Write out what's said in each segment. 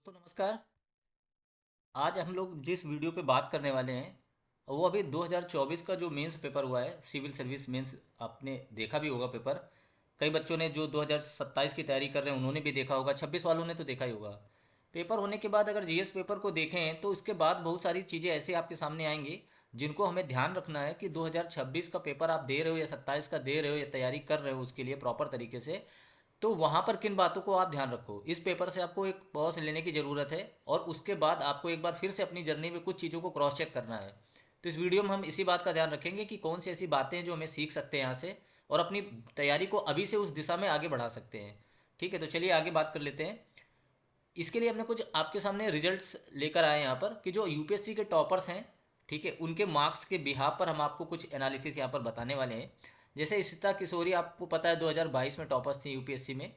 दोस्तों नमस्कार। आज हम लोग जिस वीडियो पे बात करने वाले हैं वो अभी 2024 का जो मेंस पेपर हुआ है सिविल सर्विस मेंस। आपने देखा भी होगा पेपर। कई बच्चों ने जो 2027 की तैयारी कर रहे हैं उन्होंने भी देखा होगा, 26 वालों ने तो देखा ही होगा। पेपर होने के बाद अगर जीएस पेपर को देखें तो उसके बाद बहुत सारी चीज़ें ऐसे आपके सामने आएंगी जिनको हमें ध्यान रखना है कि 2026 का पेपर आप दे रहे हो या 27 का दे रहे हो या तैयारी कर रहे हो उसके लिए प्रॉपर तरीके से। तो वहाँ पर किन बातों को आप ध्यान रखो। इस पेपर से आपको एक पॉज लेने की ज़रूरत है और उसके बाद आपको एक बार फिर से अपनी जर्नी में कुछ चीज़ों को क्रॉस चेक करना है। तो इस वीडियो में हम इसी बात का ध्यान रखेंगे कि कौन सी ऐसी बातें हैं जो हमें सीख सकते हैं यहाँ से और अपनी तैयारी को अभी से उस दिशा में आगे बढ़ा सकते हैं। ठीक है, तो चलिए आगे बात कर लेते हैं। इसके लिए हमने कुछ आपके सामने रिजल्ट्स लेकर आए हैं यहाँ पर कि जो यूपीएससी के टॉपर्स हैं, ठीक है, उनके मार्क्स के बिहाफ पर हम आपको कुछ एनालिसिस यहाँ पर बताने वाले हैं। जैसे इशिता किशोरी आपको पता है 2022 में टॉपर्स थी यूपीएससी में।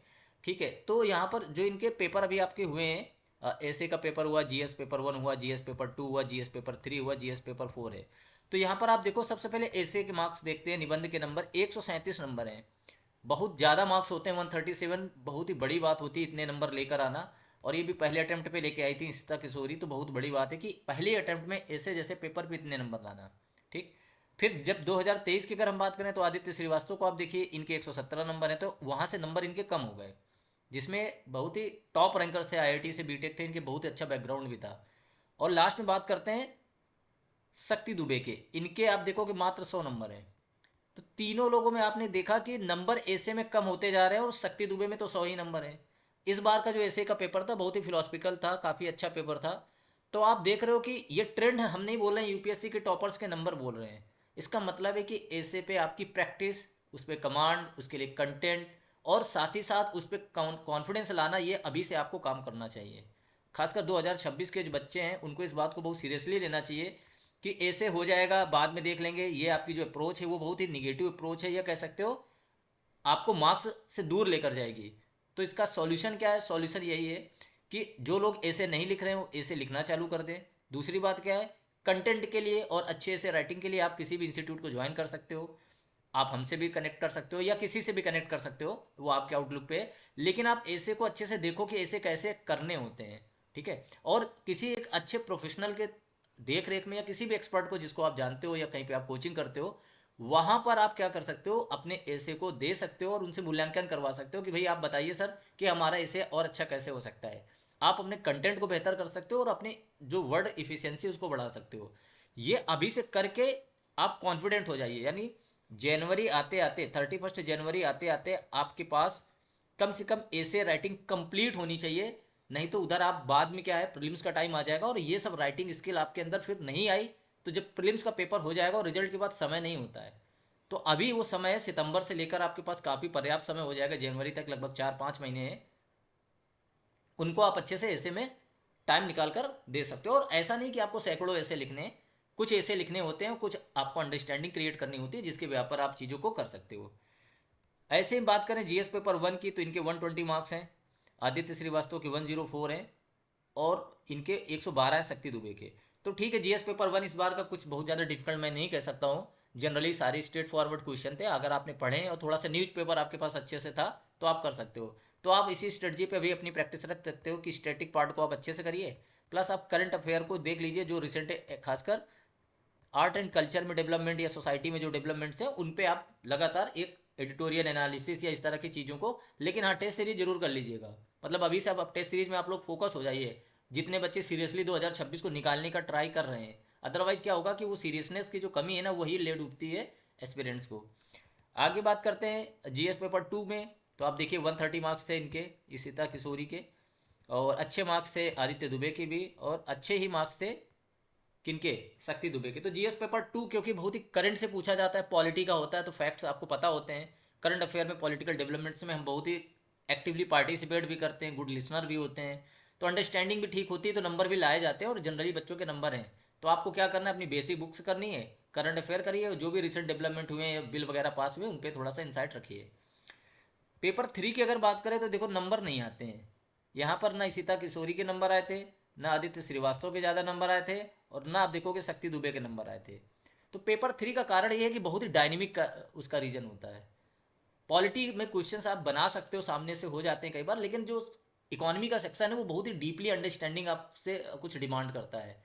ठीक है, तो यहाँ पर जो इनके पेपर अभी आपके हुए हैं, एसए का पेपर हुआ, जीएस पेपर 1 हुआ, जीएस पेपर 2 हुआ, जीएस पेपर 3 हुआ, जीएस पेपर 4 है। तो यहाँ पर आप देखो, सबसे पहले एसए के मार्क्स देखते हैं। निबंध के नंबर 137 नंबर हैं। बहुत ज़्यादा मार्क्स होते हैं, 137 बहुत ही बड़ी बात होती है इतने नंबर लेकर आना। और ये भी पहले अटेम्प्ट पे लेके आई थी इशिता किशोरी, तो बहुत बड़ी बात है कि पहले अटेम्प्ट में ऐसे जैसे पेपर पे इतने नंबर लाना। ठीक। फिर जब 2023 की अगर हम बात करें तो आदित्य श्रीवास्तव को आप देखिए, इनके 117 नंबर हैं, तो वहाँ से नंबर इनके कम हो गए, जिसमें बहुत ही टॉप रैंकर से आईआईटी से बीटेक थे, इनके बहुत अच्छा बैकग्राउंड भी था। और लास्ट में बात करते हैं शक्ति दुबे के, इनके आप देखो कि मात्र 100 नंबर हैं। तो तीनों लोगों में आपने देखा कि नंबर ऐसे में कम होते जा रहे हैं और शक्ति दुबे में तो 100 ही नंबर है। इस बार का जो ऐसे का पेपर था बहुत ही फिलोसफिकल था, काफ़ी अच्छा पेपर था। तो आप देख रहे हो कि ये ट्रेंड हम नहीं बोल रहे हैं, यूपीएससी के टॉपर्स के नंबर बोल रहे हैं। इसका मतलब है कि ऐसे पे आपकी प्रैक्टिस, उस पर कमांड, उसके लिए कंटेंट और साथ ही साथ उस पर कॉन्फिडेंस लाना, ये अभी से आपको काम करना चाहिए। खासकर 2026 के जो बच्चे हैं उनको इस बात को बहुत सीरियसली लेना चाहिए कि ऐसे हो जाएगा बाद में देख लेंगे। ये आपकी जो अप्रोच है वो बहुत ही निगेटिव अप्रोच है, ये कह सकते हो, आपको मार्क्स से दूर लेकर जाएगी। तो इसका सॉल्यूशन क्या है? सॉल्यूशन यही है कि जो लोग ऐसे नहीं लिख रहे हो ऐसे लिखना चालू कर दें। दूसरी बात क्या है? कंटेंट के लिए और अच्छे से राइटिंग के लिए आप किसी भी इंस्टीट्यूट को ज्वाइन कर सकते हो। आप हमसे भी कनेक्ट कर सकते हो या किसी से भी कनेक्ट कर सकते हो, वो आपके आउटलुक पे है। लेकिन आप ऐसे को अच्छे से देखो कि ऐसे कैसे करने होते हैं। ठीक है, और किसी एक अच्छे प्रोफेशनल के देख रेख में या किसी भी एक्सपर्ट को जिसको आप जानते हो या कहीं पे आप कोचिंग करते हो, वहां पर आप क्या कर सकते हो, अपने ऐसे को दे सकते हो और उनसे मूल्यांकन करवा सकते हो कि भाई आप बताइए सर कि हमारा ऐसे और अच्छा कैसे हो सकता है। आप अपने कंटेंट को बेहतर कर सकते हो और अपनी जो वर्ड इफिशियंसी उसको बढ़ा सकते हो। ये अभी से करके आप कॉन्फिडेंट हो जाइए। यानी जनवरी आते आते, 31 जनवरी आते आते आपके पास कम से कम ऐसे राइटिंग कंप्लीट होनी चाहिए। नहीं तो उधर आप बाद में क्या है, प्रीलिम्स का टाइम आ जाएगा और ये सब राइटिंग स्किल आपके अंदर फिर नहीं आई, तो जब प्रीलिम्स का पेपर हो जाएगा और रिजल्ट के बाद समय नहीं होता है। तो अभी वो समय है, सितंबर से लेकर आपके पास काफ़ी पर्याप्त समय हो जाएगा, जनवरी तक लगभग 4-5 महीने हैं। उनको आप अच्छे से ऐसे में टाइम निकाल कर दे सकते हो। और ऐसा नहीं कि आपको सैकड़ों ऐसे लिखने हैं, कुछ ऐसे लिखने होते हैं, कुछ आपको अंडरस्टैंडिंग क्रिएट करनी होती है जिसके व्यापार पर आप चीज़ों को कर सकते हो। ऐसे ही बात करें जीएस पेपर 1 की तो इनके 120 मार्क्स हैं, आदित्य श्रीवास्तव के 104 हैं और इनके 112 हैं शक्ति दुबे के। तो ठीक है, जीएस पेपर 1 इस बार का कुछ बहुत ज़्यादा डिफिकल्ट मैं नहीं कह सकता हूँ। जनरली सारे स्ट्रेट फॉरवर्ड क्वेश्चन थे, अगर आपने पढ़े और थोड़ा सा न्यूज़पेपर आपके पास अच्छे से था तो आप कर सकते हो। तो आप इसी स्ट्रेटजी पे भी अपनी प्रैक्टिस रख सकते हो कि स्टैटिक पार्ट को आप अच्छे से करिए, प्लस आप करंट अफेयर को देख लीजिए जो रिसेंट, खासकर आर्ट एंड कल्चर में डेवलपमेंट या सोसाइटी में जो डेवलपमेंट्स हैं उन पे आप लगातार एक एडिटोरियल एनालिसिस या इस तरह की चीज़ों को, लेकिन हाँ टेस्ट सीरीज जरूर कर लीजिएगा। मतलब अभी से आप टेस्ट सीरीज में आप लोग फोकस हो जाइए, जितने बच्चे सीरियसली 2026 को निकालने का ट्राई कर रहे हैं। अदरवाइज क्या होगा कि वो सीरियसनेस की जो कमी है ना, वही ले डूबती है एस्पिरेंट्स को। आगे बात करते हैं जीएस पेपर 2 में। तो आप देखिए 130 मार्क्स थे इनके, इशिता किशोरी के, और अच्छे मार्क्स थे आदित्य दुबे के भी, और अच्छे ही मार्क्स थे किनके, शक्ति दुबे के। तो जीएस पेपर 2 क्योंकि बहुत ही करंट से पूछा जाता है, पॉलिटी का होता है, तो फैक्ट्स आपको पता होते हैं। करंट अफेयर में, पॉलिटिकल डेवलपमेंट्स में हम बहुत ही एक्टिवली पार्टिसिपेट भी करते हैं, गुड लिसनर भी होते हैं, तो अंडरस्टैंडिंग भी ठीक होती है, तो नंबर भी लाए जाते हैं और जनरली बच्चों के नंबर हैं। तो आपको क्या करना है, अपनी बेसिक बुक्स करनी है, करंट अफेयर करिए, जो भी रिसेंट डेवलपमेंट हुए हैं या बिल वगैरह पास हुए उन पर थोड़ा सा इंसाइट रखिए। पेपर 3 की अगर बात करें तो देखो नंबर नहीं आते हैं यहाँ पर, ना इशिता किशोरी के नंबर आए थे, ना आदित्य श्रीवास्तव के ज़्यादा नंबर आए थे, और ना आप देखोगे शक्ति दुबे के नंबर आए थे। तो पेपर 3 का कारण ये है कि बहुत ही डायनेमिक का उसका रीजन होता है। पॉलिटी में क्वेश्चंस आप बना सकते हो, सामने से हो जाते हैं कई बार, लेकिन जो इकोनॉमी का सेक्शन है वो बहुत ही डीपली अंडरस्टैंडिंग आपसे कुछ डिमांड करता है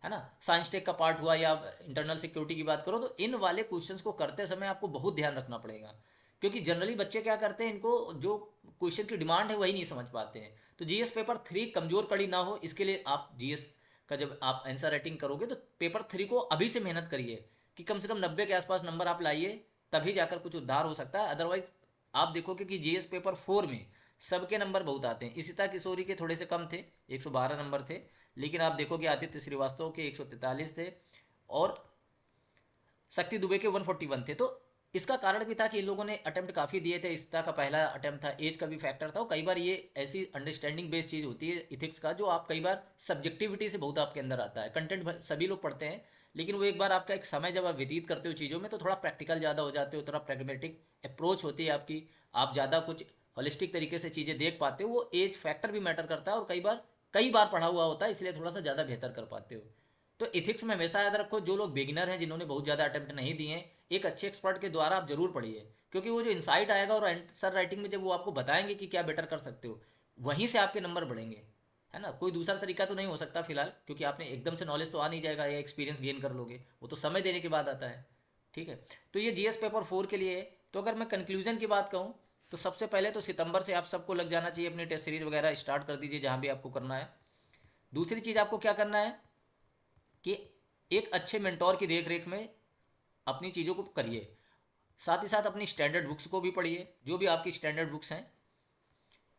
ना। साइंस टेक का पार्ट हुआ या इंटरनल सिक्योरिटी की बात करो तो इन वाले क्वेश्चंस को करते समय आपको बहुत ध्यान रखना पड़ेगा, क्योंकि जनरली बच्चे क्या करते हैं, इनको जो क्वेश्चन की डिमांड है वही नहीं समझ पाते हैं। तो जीएस पेपर 3 कमजोर कड़ी ना हो, इसके लिए आप जीएस का जब आप आंसर राइटिंग करोगे तो पेपर 3 को अभी से मेहनत करिए कि कम से कम 90 के आसपास नंबर आप लाइए, तभी जाकर कुछ उद्धार हो सकता है। अदरवाइज आप देखोगे कि जीएस पेपर 4 में सबके नंबर बहुत आते हैं। इशिता किशोरी के थोड़े से कम थे, 112 नंबर थे, लेकिन आप देखोगे आदित्य श्रीवास्तव के 143 थे और शक्ति दुबे के 141 थे। तो इसका कारण भी था कि इन लोगों ने अटेम्प्ट काफ़ी दिए थे। इसका का पहला अटेम्प्ट था, एज का भी फैक्टर था, और कई बार ये ऐसी अंडरस्टैंडिंग बेस्ड चीज़ होती है इथिक्स का, जो आप कई बार सब्जेक्टिविटी से बहुत आपके अंदर आता है। कंटेंट सभी लोग पढ़ते हैं, लेकिन वो एक बार आपका एक समय जब आप व्यतीत करते हो चीज़ों में तो थोड़ा प्रैक्टिकल ज़्यादा हो जाते हो, थोड़ा प्रैग्मेटिक अप्रोच होती है आपकी, आप ज़्यादा कुछ होलिस्टिक तरीके से चीज़ें देख पाते हो। वो एज फैक्टर भी मैटर करता है और कई बार पढ़ा हुआ होता है, इसलिए थोड़ा सा ज़्यादा बेहतर कर पाते हो। तो इथिक्स में हमेशा याद रखो, जो लोग बिगिनर हैं जिन्होंने बहुत ज़्यादा अटेम्प्ट नहीं दिए हैं, एक अच्छे एक्सपर्ट के द्वारा आप जरूर पढ़िए, क्योंकि वो जो इंसाइट आएगा और आंसर राइटिंग में जब वो आपको बताएंगे कि क्या बेटर कर सकते हो, वहीं से आपके नंबर बढ़ेंगे, है ना। कोई दूसरा तरीका तो नहीं हो सकता फिलहाल, क्योंकि आपने एकदम से नॉलेज तो आ नहीं जाएगा या एक्सपीरियंस गेन कर लोगे, वो तो समय देने के बाद आता है। ठीक है, तो ये जीएस पेपर 4 के लिए है। तो अगर मैं कंक्लूजन की बात कहूँ तो सबसे पहले तो सितंबर से आप सबको लग जाना चाहिए, अपनी टेस्ट सीरीज वगैरह स्टार्ट कर दीजिए जहाँ भी आपको करना है। दूसरी चीज़ आपको क्या करना है कि एक अच्छे मेंटोर की देख रेख में अपनी चीज़ों को करिए, साथ ही साथ अपनी स्टैंडर्ड बुक्स को भी पढ़िए, जो भी आपकी स्टैंडर्ड बुक्स हैं।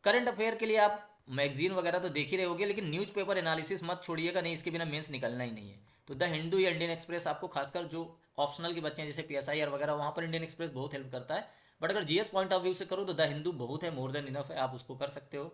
करंट अफेयर के लिए आप मैगजीन वगैरह तो देख ही रहे होगे, लेकिन न्यूज़पेपर एनालिसिस मत छोड़िएगा, नहीं इसके बिना मेंस निकलना ही नहीं है। तो द हिंदू या इंडियन एक्सप्रेस आपको, खासकर जो ऑप्शनल के बच्चे हैं जैसे पीएसआईआर वगैरह, वहाँ पर इंडियन एक्सप्रेस बहुत हेल्प करता है। बट अगर जीएस पॉइंट ऑफ व्यू से करो तो द हिंदू बहुत है, मोर देन इनफ है, आप उसको कर सकते हो।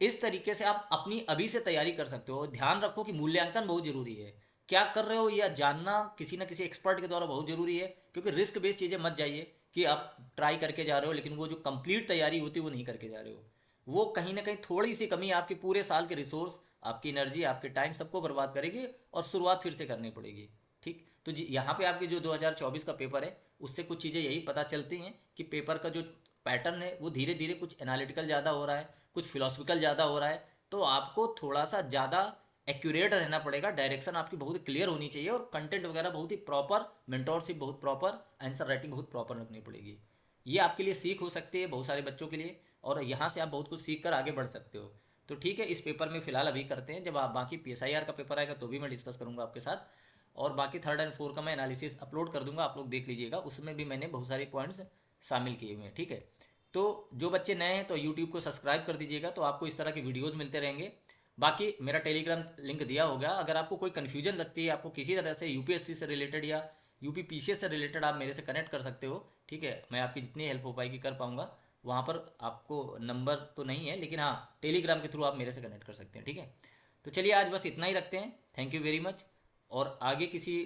इस तरीके से आप अपनी अभी से तैयारी कर सकते हो। ध्यान रखो कि मूल्यांकन बहुत जरूरी है, क्या कर रहे हो यह जानना किसी ना किसी एक्सपर्ट के द्वारा बहुत जरूरी है, क्योंकि रिस्क बेस्ड चीज़ें मत जाइए कि आप ट्राई करके जा रहे हो लेकिन वो जो कंप्लीट तैयारी होती है वो नहीं करके जा रहे हो। वो कहीं ना कहीं थोड़ी सी कमी आपके पूरे साल के रिसोर्स, आपकी एनर्जी, आपके टाइम सबको बर्बाद करेगी और शुरुआत फिर से करनी पड़ेगी। ठीक, तो यहाँ पे आपके जो 2024 का पेपर है उससे कुछ चीज़ें यही पता चलती हैं कि पेपर का जो पैटर्न है वो धीरे धीरे कुछ एनालिटिकल ज़्यादा हो रहा है, कुछ फिलोसफिकल ज़्यादा हो रहा है। तो आपको थोड़ा सा ज़्यादा एक्यूरेट रहना पड़ेगा, डायरेक्शन आपकी बहुत क्लियर होनी चाहिए और कंटेंट वगैरह बहुत ही प्रॉपर, मेंटोरशिप बहुत प्रॉपर, आंसर राइटिंग बहुत प्रॉपर रखनी पड़ेगी। ये आपके लिए सीख हो सकती है बहुत सारे बच्चों के लिए, और यहाँ से आप बहुत कुछ सीख कर आगे बढ़ सकते हो। तो ठीक है, इस पेपर में फ़िलहाल अभी करते हैं, जब आप बाकी पीएसआईआर का पेपर आएगा तो भी मैं डिस्कस करूँगा आपके साथ, और बाकी 3rd एंड 4 का मैं एनालिसिस अपलोड कर दूंगा, आप लोग देख लीजिएगा, उसमें भी मैंने बहुत सारे पॉइंट्स शामिल किए हुए हैं। ठीक है, तो जो बच्चे नए हैं तो यूट्यूब को सब्सक्राइब कर दीजिएगा, तो आपको इस तरह के वीडियोज़ मिलते रहेंगे। बाकी मेरा टेलीग्राम लिंक दिया होगा, अगर आपको कोई कन्फ्यूजन लगती है, आपको किसी तरह से यूपीएससी से रिलेटेड या यूपी पीसीएस से रिलेटेड, आप मेरे से कनेक्ट कर सकते हो। ठीक है, मैं आपकी जितनी हेल्प हो पाएगी कर पाऊँगा। वहाँ पर आपको नंबर तो नहीं है, लेकिन हाँ टेलीग्राम के थ्रू आप मेरे से कनेक्ट कर सकते हैं। ठीक है, तो चलिए आज बस इतना ही रखते हैं। थैंक यू वेरी मच, और आगे किसी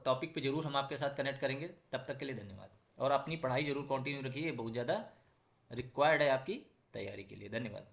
टॉपिक पे ज़रूर हम आपके साथ कनेक्ट करेंगे। तब तक के लिए धन्यवाद, और अपनी पढ़ाई ज़रूर कंटिन्यू रखिए, बहुत ज़्यादा रिक्वायर्ड है आपकी तैयारी के लिए। धन्यवाद।